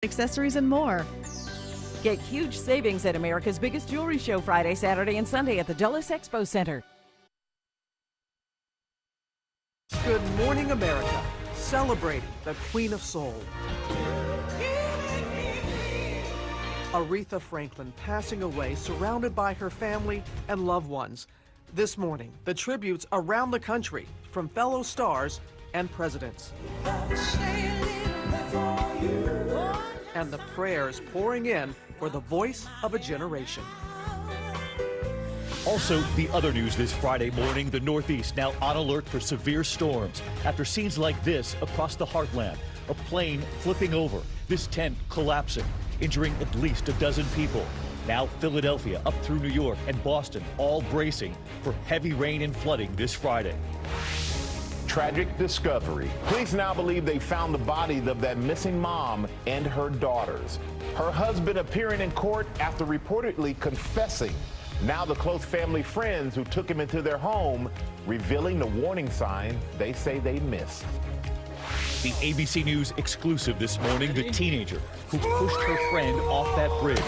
accessories, and more. Get huge savings at America's Biggest Jewelry Show Friday, Saturday, and Sunday at the Dulles Expo Center. Good morning, America. Celebrating the Queen of Soul. Aretha Franklin passing away surrounded by her family and loved ones. This morning, the tributes around the country from fellow stars and presidents. And the prayers pouring in for the voice of a generation. Also, the other news this Friday morning, the Northeast now on alert for severe storms after scenes like this across the heartland. A plane flipping over, this tent collapsing, injuring at least a dozen people. Now Philadelphia up through New York and Boston all bracing for heavy rain and flooding this Friday. Tragic discovery. Police now believe they found the bodies of that missing mom and her daughters. Her husband appearing in court after reportedly confessing. Now the close family friends who took him into their home revealing the warning sign they say they missed. The ABC News exclusive this morning, the teenager who pushed her friend off that bridge,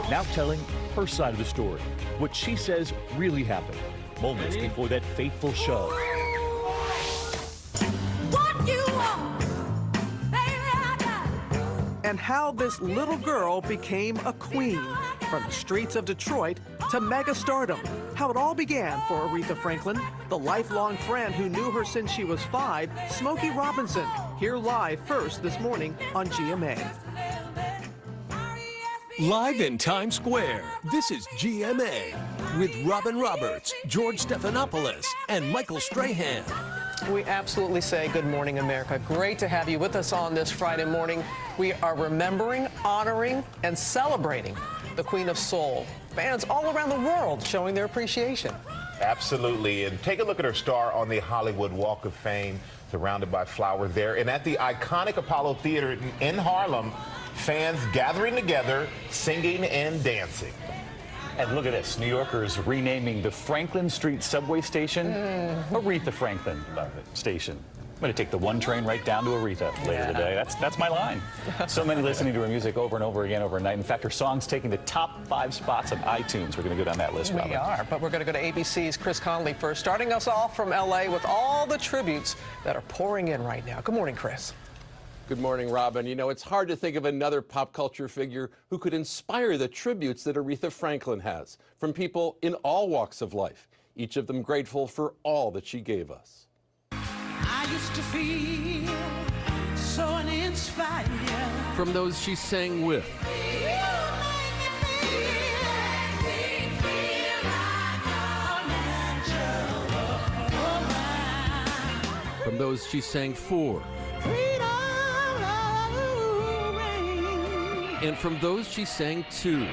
now telling her side of the story, what she says really happened moments before that fateful shove. And how this little girl became a queen, from the streets of Detroit to mega stardom. How it all began for Aretha Franklin, the lifelong friend who knew her since she was 5, Smokey Robinson. Here live first this morning on GMA. Live in Times Square, this is GMA with Robin Roberts, George Stephanopoulos, and Michael Strahan. We absolutely say good morning, America. Great to have you with us on this Friday morning. We are remembering, honoring, and celebrating the Queen of Soul. Fans all around the world showing their appreciation. Absolutely. And take a look at her star on the Hollywood Walk of Fame, surrounded by flowers there. And at the iconic Apollo Theater in Harlem, fans gathering together, singing and dancing. And look at this, New Yorkers renaming the Franklin Street subway station Aretha Franklin Station. I'm going to take the 1 train right down to Aretha later today. That's my line. So many listening to her music over and over again overnight. In fact, her song's taking the top 5 spots on iTunes. We're going to go down that list, Robin. We are, but we're going to go to ABC's Chris Conley first, starting us off from L.A. with all the tributes that are pouring in right now. Good morning, Chris. Good morning, Robin. You know, it's hard to think of another pop culture figure who could inspire the tributes that Aretha Franklin has from people in all walks of life, each of them grateful for all that she gave us. I used to feel so uninspired. From those she sang with, from those she sang for, and from those she sang to.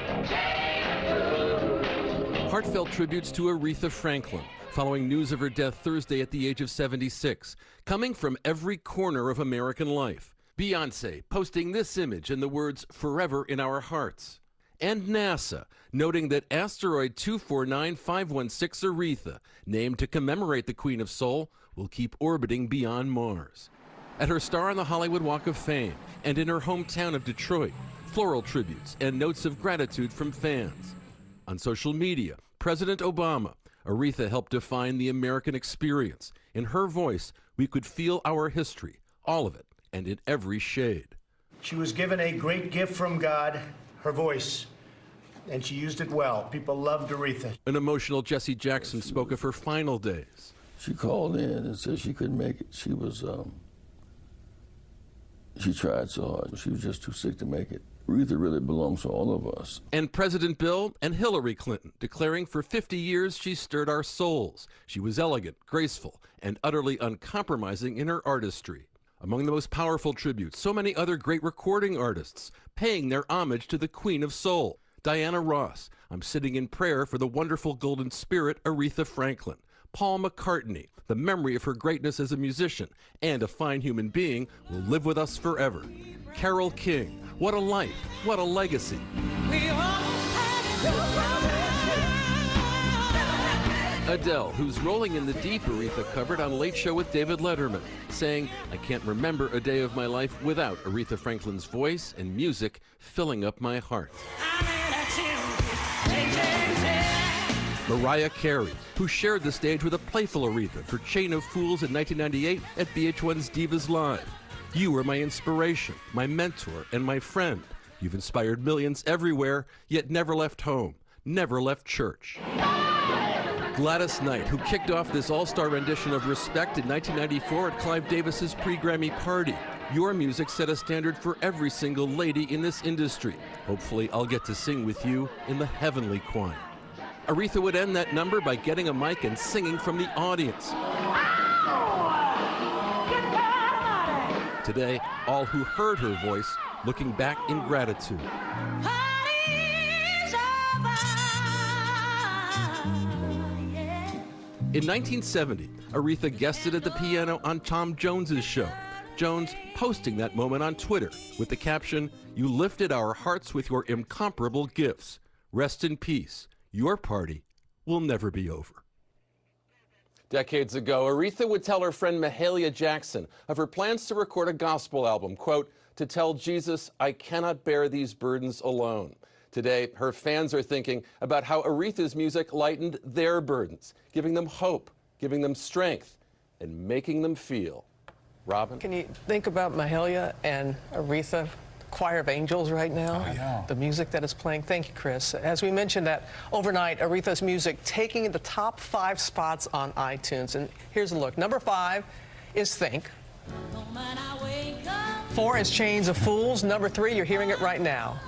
Heartfelt tributes to Aretha Franklin, following news of her death Thursday at the age of 76, coming from every corner of American life. Beyoncé posting this image and the words, "Forever in our hearts." And NASA noting that asteroid 249516 Aretha, named to commemorate the Queen of Soul, will keep orbiting beyond Mars. At her star on the Hollywood Walk of Fame and in her hometown of Detroit, floral tributes and notes of gratitude from fans. On social media, President Obama, Aretha helped define the American experience. In her voice, we could feel our history, all of it, and in every shade. She was given a great gift from God, her voice, and she used it well. People loved Aretha. An emotional Jesse Jackson spoke of her final days. She called in and said she couldn't make it. She was, she tried so hard. She was just too sick to make it. Aretha really belongs to all of us. And President Bill and Hillary Clinton declaring for 50 years she stirred our souls. She was elegant, graceful, and utterly uncompromising in her artistry. Among the most powerful tributes, so many other great recording artists paying their homage to the Queen of Soul. Diana Ross, I'm sitting in prayer for the wonderful golden spirit Aretha Franklin. Paul McCartney, the memory of her greatness as a musician and a fine human being will live with us forever. Carole King, what a life, what a legacy. Adele, who's rolling in the deep Aretha covered on Late Show with David Letterman, saying, "I can't remember a day of my life without Aretha Franklin's voice and music filling up my heart." Mariah Carey, who shared the stage with a playful Aretha for Chain of Fools in 1998 at VH1's Divas Live. "You were my inspiration, my mentor, and my friend. You've inspired millions everywhere, yet never left home, never left church." Gladys Knight, who kicked off this all-star rendition of Respect in 1994 at Clive Davis's pre-Grammy party. "Your music set a standard for every single lady in this industry. Hopefully I'll get to sing with you in the heavenly choir." Aretha would end that number by getting a mic and singing from the audience. Today, all who heard her voice looking back in gratitude. In 1970, Aretha guested at the piano on Tom Jones's show. Jones posting that moment on Twitter with the caption, "You lifted our hearts with your incomparable gifts. Rest in peace. Your party will never be over." Decades ago, Aretha would tell her friend Mahalia Jackson of her plans to record a gospel album, quote, "to tell Jesus, I cannot bear these burdens alone." Today, her fans are thinking about how Aretha's music lightened their burdens, giving them hope, giving them strength, and making them feel. Robin? Can you think about Mahalia and Aretha? Choir of Angels right now. Oh, yeah. The music that is playing. Thank you, Chris. As we mentioned that overnight, Aretha's music taking the top 5 spots on iTunes. And here's a look. Number 5 is Think. 4 is Chains of Fools. Number 3, you're hearing it right now.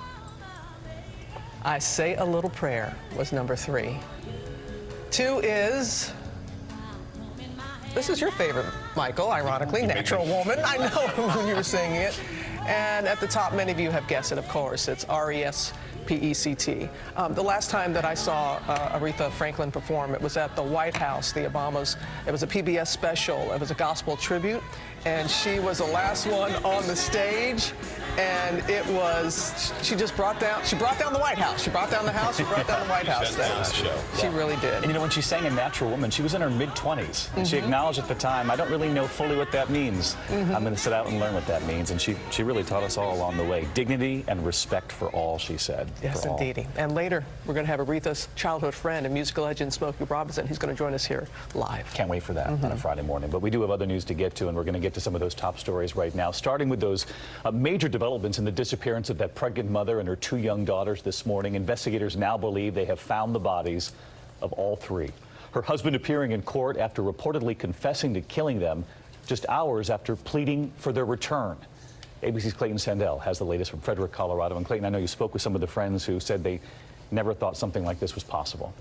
I Say a Little Prayer was number 3. 2 is, this is your favorite, Michael, ironically, Natural Woman. I know when you were singing it. And at the top, many of you have guessed it, of course. It's R-E-S-P-E-C-T. The last time that I saw Aretha Franklin perform, it was at the White House, the Obamas. It was a PBS special. It was a gospel tribute. And she was the last one on the stage. And it was, she brought down the White House. She brought down the house, she brought down the White House. She really did. And you know, when she sang in Natural Woman, she was in her mid-20s. And she acknowledged at the time, I don't really know fully what that means. I'm going to sit out and learn what that means. And she really taught us all along the way. Dignity and respect for all, she said. Yes, indeed. And later, we're going to have Aretha's childhood friend and musical legend, Smokey Robinson. He's going to join us here live. Can't wait for that on a Friday morning. But we do have other news to get to, and we're going to get to some of those top stories right now, starting with those major developments in the disappearance of that pregnant mother and her 2 young daughters this morning. Investigators now believe they have found the bodies of all 3. Her husband appearing in court after reportedly confessing to killing them just hours after pleading for their return. ABC's Clayton Sandell has the latest from Frederick, Colorado. And Clayton, I know you spoke with some of the friends who said they never thought something like this was possible.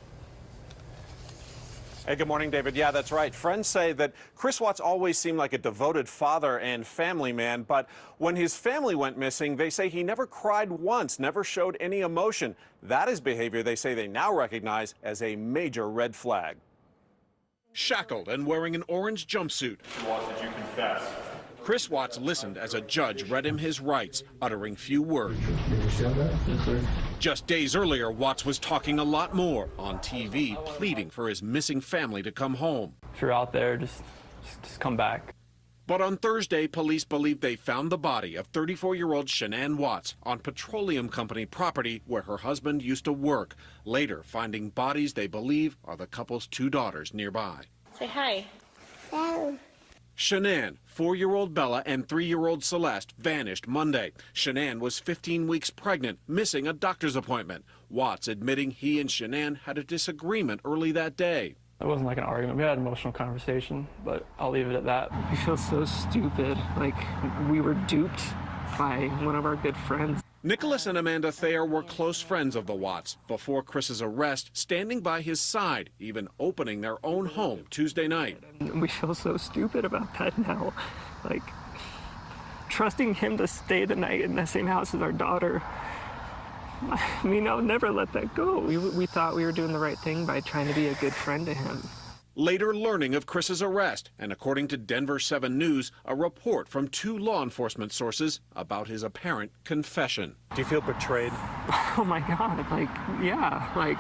Hey, good morning, David. Yeah, that's right. Friends say that Chris Watts always seemed like a devoted father and family man, but when his family went missing, they say he never cried once, never showed any emotion. That is behavior they say they now recognize as a major red flag. Shackled and wearing an orange jumpsuit, Watts, did you confess? Chris Watts listened as a judge read him his rights, uttering few words. Just days earlier, Watts was talking a lot more on TV, pleading for his missing family to come home. If you're out there, just come back. But on Thursday, police believe they found the body of 34-year-old Shanann Watts on Petroleum Company property where her husband used to work. Later, finding bodies they believe are the couple's 2 daughters nearby. Say hi. Hello. Shanann, 4-year-old Bella, and 3-year-old Celeste vanished Monday. Shanann was 15 weeks pregnant, missing a doctor's appointment. Watts admitting he and Shanann had a disagreement early that day. It wasn't like an argument. We had an emotional conversation, but I'll leave it at that. We feel so stupid, like we were duped by one of our good friends. Nicholas and Amanda Thayer were close friends of the Watts before Chris's arrest, standing by his side, even opening their own home Tuesday night. We feel so stupid about that now. Like, trusting him to stay the night in the same house as our daughter. I mean, I'll never let that go. We thought we were doing the right thing by trying to be a good friend to him. Later learning of Chris's arrest, and according to Denver 7 News, a report from 2 law enforcement sources about his apparent confession. Do you feel betrayed? Oh my God, like, yeah, like.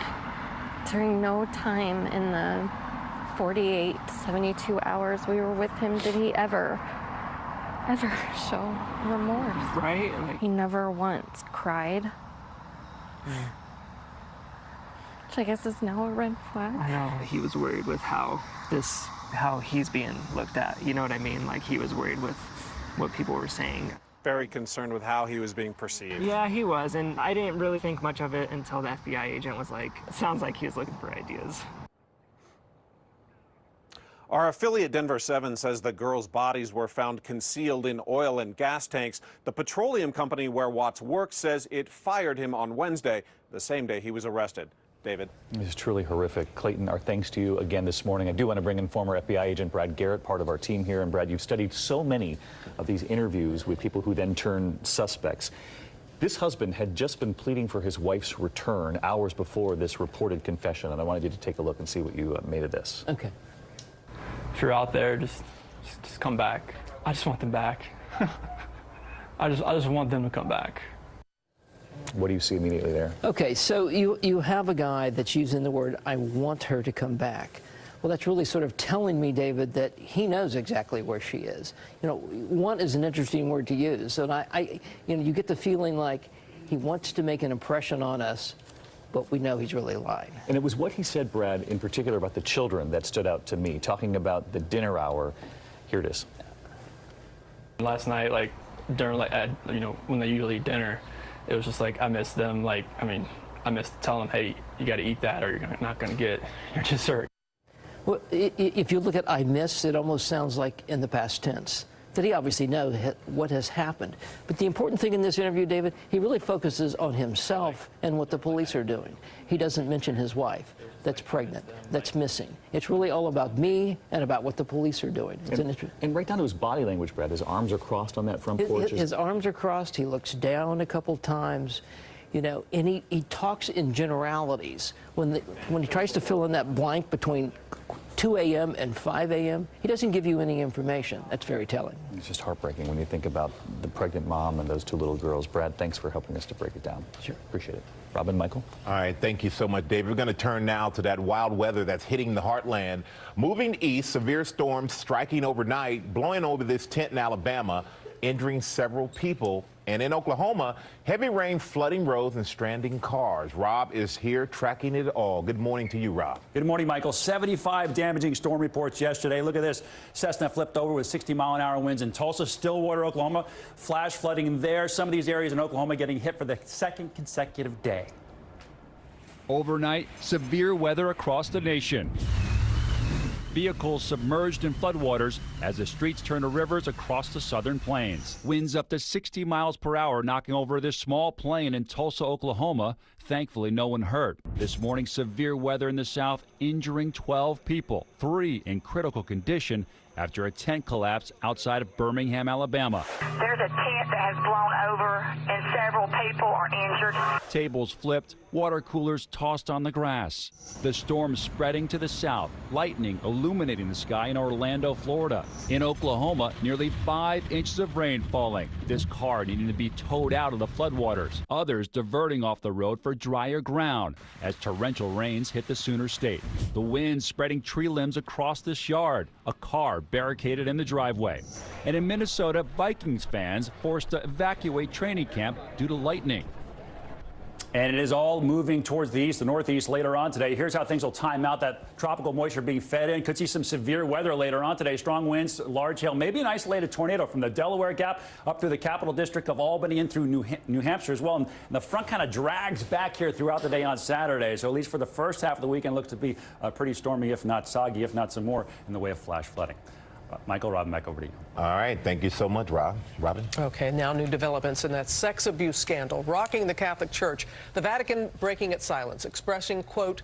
During no time in the 48 to 72 hours we were with him, did he ever show remorse? Right? He never once cried. Which I guess is now a red flag. I know. He was worried with how he's being looked at. You know what I mean? Like, he was worried with what people were saying. Very concerned with how he was being perceived. Yeah, he was, and I didn't really think much of it until the FBI agent was like, sounds like he was looking for ideas. Our affiliate Denver 7 says the girls' bodies were found concealed in oil and gas tanks. The petroleum company where Watts works says it fired him on Wednesday, the same day he was arrested. David. This is truly horrific. Clayton, our thanks to you again this morning. I do want to bring in former FBI agent Brad Garrett, part of our team here. And Brad, you've studied so many of these interviews with people who then turn suspects. This husband had just been pleading for his wife's return hours before this reported confession, and I wanted you to take a look and see what you made of this. Okay. If you're out there, just come back. I just want them back. I just want them to come back. What do you see immediately there? Okay, so you have a guy that's using the word, I want her to come back. Well, that's really sort of telling me, David, that he knows exactly where she is. You know, want is an interesting word to use. And you get the feeling like he wants to make an impression on us, but we know he's really lying. And it was what he said, Brad, in particular about the children that stood out to me, talking about the dinner hour. Here it is. Last night, like, during, when they usually eat dinner, it was just like, I miss them. Like, I miss telling them, hey, you got to eat that or you're not going to get your dessert. Well, if you look at I miss, it almost sounds like in the past tense, that he obviously knows what has happened. But the important thing in this interview, David, he really focuses on himself and what the police are doing. He doesn't mention his wife that's pregnant, that's missing. It's really all about me and about what the police are doing. And right down to his body language, Brad. His arms are crossed on that front porch. His arms are crossed. He looks down a couple times. You know, and he talks in generalities. When he tries to fill in that blank between 2 a.m. and 5 a.m., he doesn't give you any information. That's very telling. It's just heartbreaking when you think about the pregnant mom and those two little girls. Brad, thanks for helping us to break it down. Sure. Appreciate it. Robin, Michael? All right, thank you so much, David. We're going to turn now to that wild weather that's hitting the heartland. Moving east, severe storms striking overnight, blowing over this tent in Alabama, injuring several people. And in Oklahoma, heavy rain flooding roads and stranding cars. Rob is here tracking it all. Good morning to you, Rob. Good morning, Michael. 75 damaging storm reports yesterday. Look at this. Cessna flipped over with 60-mile-an-hour winds in Tulsa, Stillwater, Oklahoma. Flash flooding there. Some of these areas in Oklahoma getting hit for the second consecutive day. Overnight, severe weather across the nation. Vehicles submerged in floodwaters as the streets turn to rivers across the southern plains. Winds up to 60 miles per hour knocking over this small plane in Tulsa, Oklahoma. Thankfully, no one hurt. This morning, severe weather in the south injuring 12 people, 3 in critical condition after a tent collapsed outside of Birmingham, Alabama. There's a tent that has blown over and several people are injured. Tables flipped, water coolers tossed on the grass. The storm spreading to the south, lightning illuminating the sky in Orlando, Florida. In Oklahoma, nearly 5 inches of rain falling. This car needing to be towed out of the floodwaters. Others diverting off the road for drier ground as torrential rains hit the Sooner State. The wind spreading tree limbs across this yard. A car barricaded in the driveway. And in Minnesota, Vikings fans forced to evacuate training camp due to lightning. And it is all moving towards the east, the northeast later on today. Here's how things will time out. That tropical moisture being fed in. Could see some severe weather later on today. Strong winds, large hail, maybe an isolated tornado from the Delaware Gap up through the capital district of Albany and through New Hampshire as well. And the front kind of drags back here throughout the day on Saturday. So at least for the first half of the weekend, looks to be pretty stormy, if not soggy, if not some more in the way of flash flooding. Michael, Robin, back over to you. All right, thank you so much, Rob. Robin? Okay, now new developments in that sex abuse scandal rocking the Catholic Church. The Vatican breaking its silence, expressing, quote,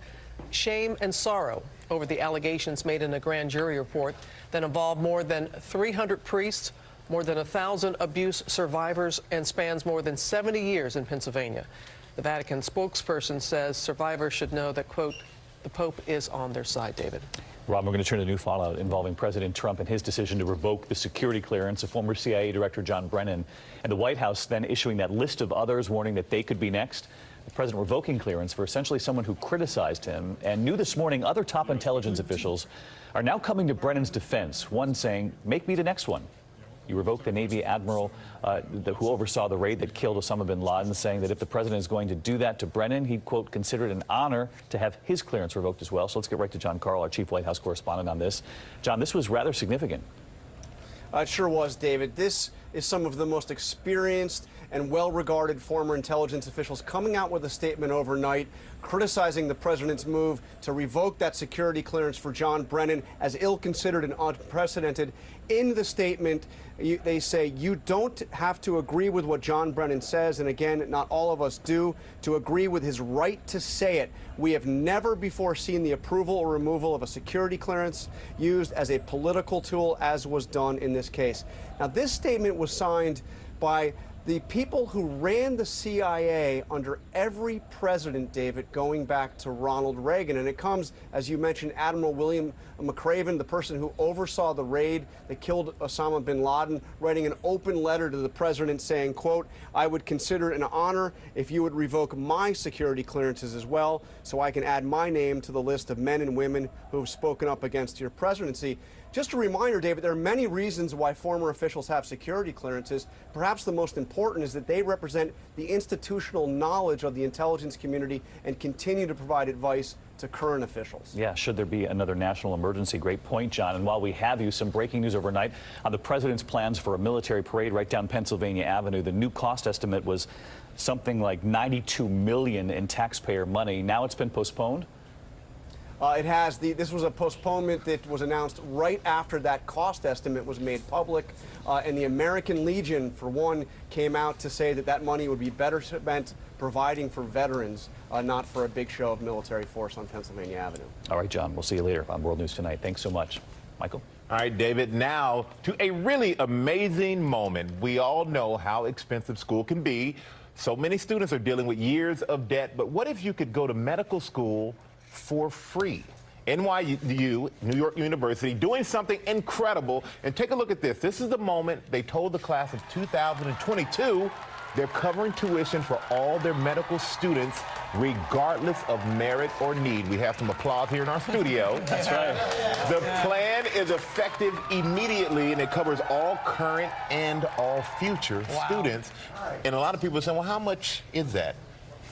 shame and sorrow over the allegations made in a grand jury report that involved more than 300 priests, more than 1,000 abuse survivors, and spans more than 70 years in Pennsylvania. The Vatican spokesperson says survivors should know that, quote, the Pope is on their side, David. Rob, we're going to turn to new fallout involving President Trump and his decision to revoke the security clearance of former CIA Director John Brennan, and the White House then issuing that list of others, warning that they could be next. The president revoking clearance for essentially someone who criticized him. And new this morning, other top intelligence officials are now coming to Brennan's defense, one saying, make me the next one. You revoked the Navy admiral who oversaw the raid that killed Osama bin Laden, saying that if the president is going to do that to Brennan, he'd, quote, consider it an honor to have his clearance revoked as well. So let's get right to John Carl, our chief White House correspondent, on this. John, this was rather significant. It sure was, David. This is some of the most experienced and well-regarded former intelligence officials coming out with a statement overnight criticizing the president's move to revoke that security clearance for John Brennan as ill-considered and unprecedented. In the statement, they say you don't have to agree with what John Brennan says, and again, not all of us do, to agree with his right to say it. We have never before seen the approval or removal of a security clearance used as a political tool, as was done in this case. Now, this statement was signed by the people who ran the CIA under every president, David, going back to Ronald Reagan. And it comes, as you mentioned, Admiral William McRaven, the person who oversaw the raid that killed Osama bin Laden, writing an open letter to the president saying, quote, I would consider it an honor if you would revoke my security clearances as well, so I can add my name to the list of men and women who have spoken up against your presidency. Just a reminder, David, there are many reasons why former officials have security clearances. Perhaps the most important is that they represent the institutional knowledge of the intelligence community and continue to provide advice to current officials. Yeah, should there be another national emergency? Great point, John. And while we have you, some breaking news overnight on the president's plans for a military parade right down Pennsylvania Avenue. The new cost estimate was something like $92 million in taxpayer money. Now it's been postponed. It has. This was a postponement that was announced right after that cost estimate was made public. And the American Legion, for one, came out to say that that money would be better spent providing for veterans, not for a big show of military force on Pennsylvania Avenue. All right, John, we'll see you later on World News Tonight. Thanks so much. Michael? All right, David, now to a really amazing moment. We all know how expensive school can be. So many students are dealing with years of debt. But what if you could go to medical school for free? NYU, New York University, doing something incredible. And take a look at this. This is the moment they told the class of 2022 they're covering tuition for all their medical students, regardless of merit or need. We have some applause here in our studio. That's right. The plan is effective immediately, and it covers all current and all future students. And a lot of people are saying, well, how much is that?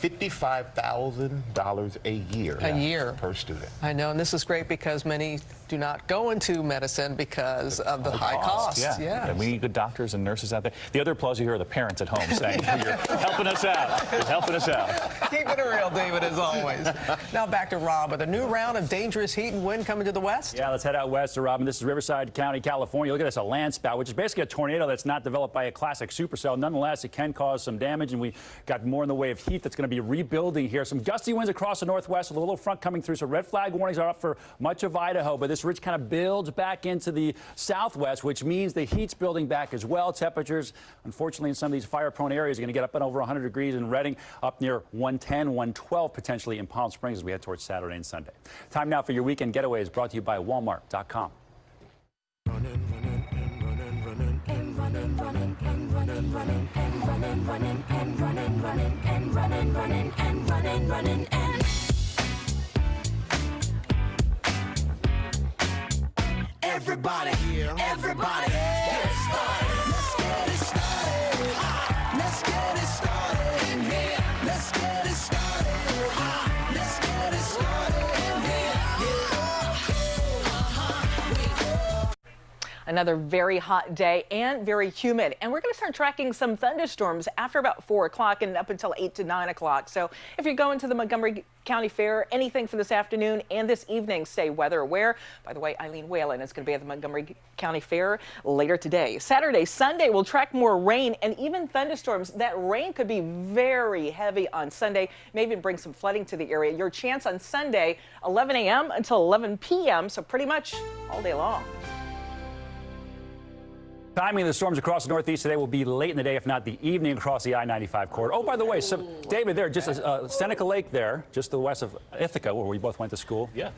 $55,000 a year. A year. Per student. I know, and this is great because many do not go into medicine because of the high costs. Yeah. And we need good doctors and nurses out there. The other applause you hear are the parents at home saying, you're helping us out. You're helping us out. Keeping it real, David, as always. Now back to Rob with a new round of dangerous heat and wind coming to the west. Yeah, let's head out west to Robin. This is Riverside County, California. Look at this, a land spout, which is basically a tornado that's not developed by a classic supercell. Nonetheless, it can cause some damage, and we got more in the way of heat that's going to be rebuilding here. Some gusty winds across the northwest with a little front coming through. So red flag warnings are up for much of Idaho, but this ridge kind of builds back into the southwest, which means the heat's building back as well. Temperatures, unfortunately, in some of these fire-prone areas are going to get up and over 100 degrees in Redding, up near 110, 112 potentially in Palm Springs as we head towards Saturday and Sunday. Time now for your weekend getaways, brought to you by Walmart.com. Everybody, everybody, get started. Let's get it started. Let's get it started in here. Let's get it started. Let's get it started in here. Another very hot day and very humid. And we're going to start tracking some thunderstorms after about 4 o'clock and up until 8 to 9 o'clock. So if you're going to the Montgomery County Fair, anything for this afternoon and this evening, stay weather aware. By the way, Eileen Whalen is going to be at the Montgomery County Fair later today. Saturday, Sunday, we'll track more rain and even thunderstorms. That rain could be very heavy on Sunday, may even bring some flooding to the area. Your chance on Sunday, 11 a.m. until 11 p.m., so pretty much all day long. Timing of the storms across the Northeast today will be late in the day, if not the evening, across the I-95 corridor. Oh, by the way, so David, there, just Seneca Lake there, just to the west of Ithaca, where we both went to school. Yeah.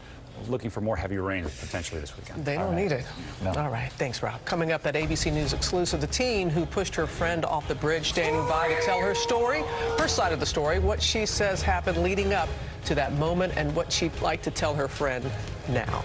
Looking for more heavy rain potentially this weekend. They don't need it. No. All right. Thanks, Rob. Coming up, that ABC News exclusive, the teen who pushed her friend off the bridge standing by to tell her story, her side of the story, what she says happened leading up to that moment, and what she'd like to tell her friend now.